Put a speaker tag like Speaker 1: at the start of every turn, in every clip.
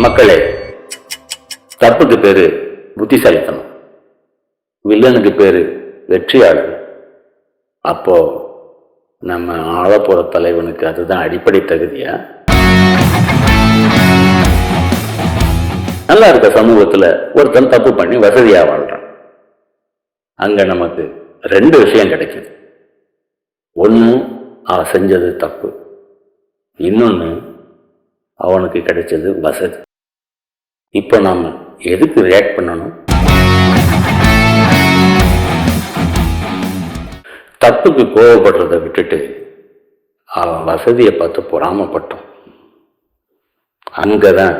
Speaker 1: மக்களே, தப்புக்கு பேரு புத்திசாலித்தனம், வில்லனுக்கு பேரு வெற்றியாளர். அப்போ நம்ம ஆளப்போற தலைவனுக்கு அதுதான் அடிப்படை தகுதியா? நல்லா இருக்க சமூகத்துல ஒருத்தன் தப்பு பண்ணி வசதியா வாழ்றான். அங்க நமக்கு ரெண்டு விஷயம் கிடைக்குது. ஒண்ணு, அவன் செஞ்சது தப்பு. இன்னொன்னு, அவனுக்கு கிடைச்சது வசதி. இப்போ நாம எதுக்கு ரியாக்ட் பண்ணணும்? தப்புக்கு கோவப்படுறதை விட்டுட்டு அவன் வசதியை பார்த்து பொறாமப்பட்டோம். அங்கதான்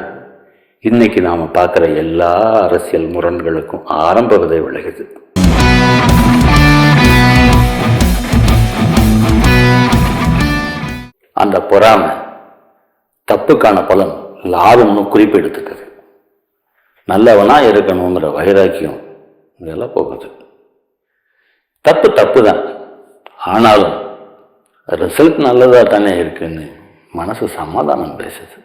Speaker 1: இன்னைக்கு நாம பார்க்கிற எல்லா அரசியல் முரண்களுக்கும் ஆரம்ப விதை விலகுது. அந்த பொறாமை தப்புக்கான பலன் லாபம்னு குறிப்பு எடுத்துக்குது. நல்லவனா இருக்கணுங்கிற வைராக்கியம் இதெல்லாம் போகுது. தப்பு தப்பு தான், ஆனாலும் ரிசல்ட் நல்லதா தானே இருக்குன்னு மனசு சமாதானம் பேசுது.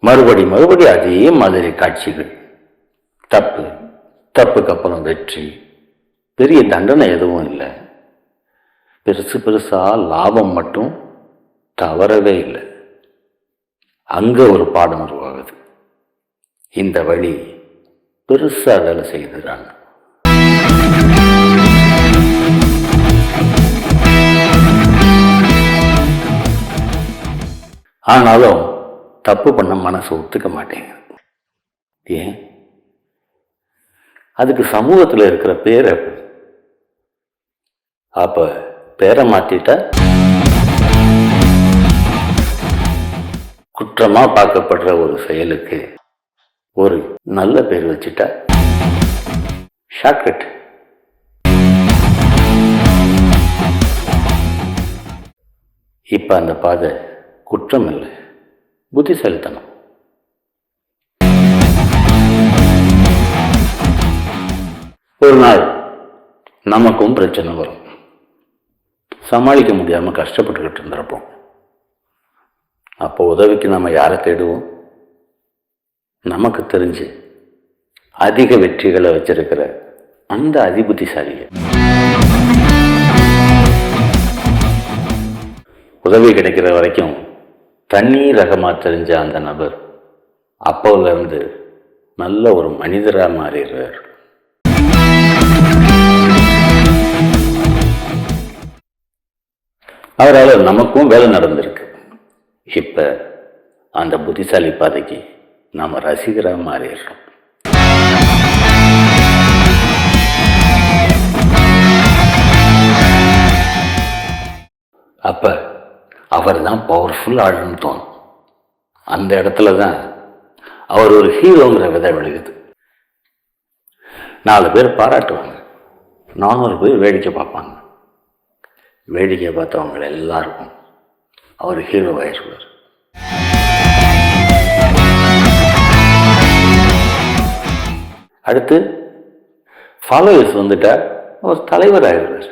Speaker 1: மறுபடி அதே மாதிரி காட்சிகள். தப்புக்கு அப்புறம் வெற்றி, பெரிய தண்டனை எதுவும் இல்லை. பெருசா லாபம் மட்டும் தவறவே இல்லை. அங்க ஒரு பாடம் உருவாகுது. இந்த வழி பெருசா வேலை செய்துறாங்க. ஆனாலும் தப்பு பண்ண மனசு ஒத்துக்க மாட்டேங்குது. ஏன்? அதுக்கு சமூகத்தில் இருக்கிற பேரை, அப்ப பேரை மாத்திட்டா குற்றமா பார்க்கப்படுற ஒரு செயலுக்கு ஒரு நல்ல பேர் வச்சுட்டா ஷார்ட்கட். இப்ப அந்த பாதை குற்றம் இல்லை, புத்திசாலித்தனம். ஒரு நாள் நமக்கும் பிரச்சனை வரும். சமாளிக்க முடியாம கஷ்டப்பட்டுக்கிட்டு இருந்திருப்போம். அப்போ உதவிக்கு நம்ம யாரை தேடுவோம்? நமக்கு தெரிஞ்சு அதிக வெற்றிகளை வச்சிருக்கிற அந்த அதிபுத்திசாலியை. உதவி கிடைக்கிற வரைக்கும் தண்ணி ரகமா தெரிஞ்ச அந்த நபர் அப்போல இருந்து நல்ல ஒரு மனிதரா மாறிடுறார். அவரால் நமக்கும் வேலை நடந்திருக்கு. இப்ப அந்த புத்திசாலி பாதைக்கு நாம ரசிகரா மாறிடுறோம். அப்ப அவர் தான் பவர்ஃபுல் ஆளுன்னு தோணும். அந்த இடத்துல தான் அவர் ஒரு ஹீரோங்கிற விதை விழுகுது. 4 பேர் பாராட்டுவாங்க, 400 பேர் வேடிக்கை பார்ப்பாங்க. வேடிக்கை பார்த்தவங்க எல்லாருக்கும் அவர் ஹீரோவாயிருவார். அடுத்து ஃபாலோவர்ஸ் வந்துட்டா அவர் தலைவர் ஆயிடுவார்.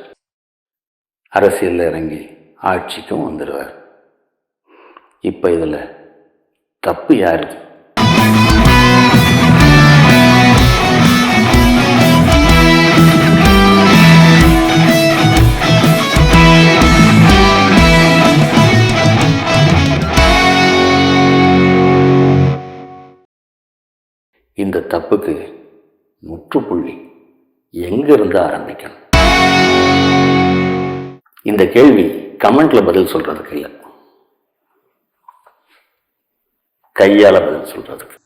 Speaker 1: அரசியல்ல இறங்கி ஆட்சிக்கும் வந்துடுவார். இப்ப இதுல தப்பு யாரு? இந்த தப்புக்கு முற்றுப்புள்ளி எங்க இருந்து ஆரம்பிக்கணும்? இந்த கேள்வி கமெண்ட்ல பதில் சொல்றதுக்கு இல்லை, கையால பதில் சொல்றதுக்கு.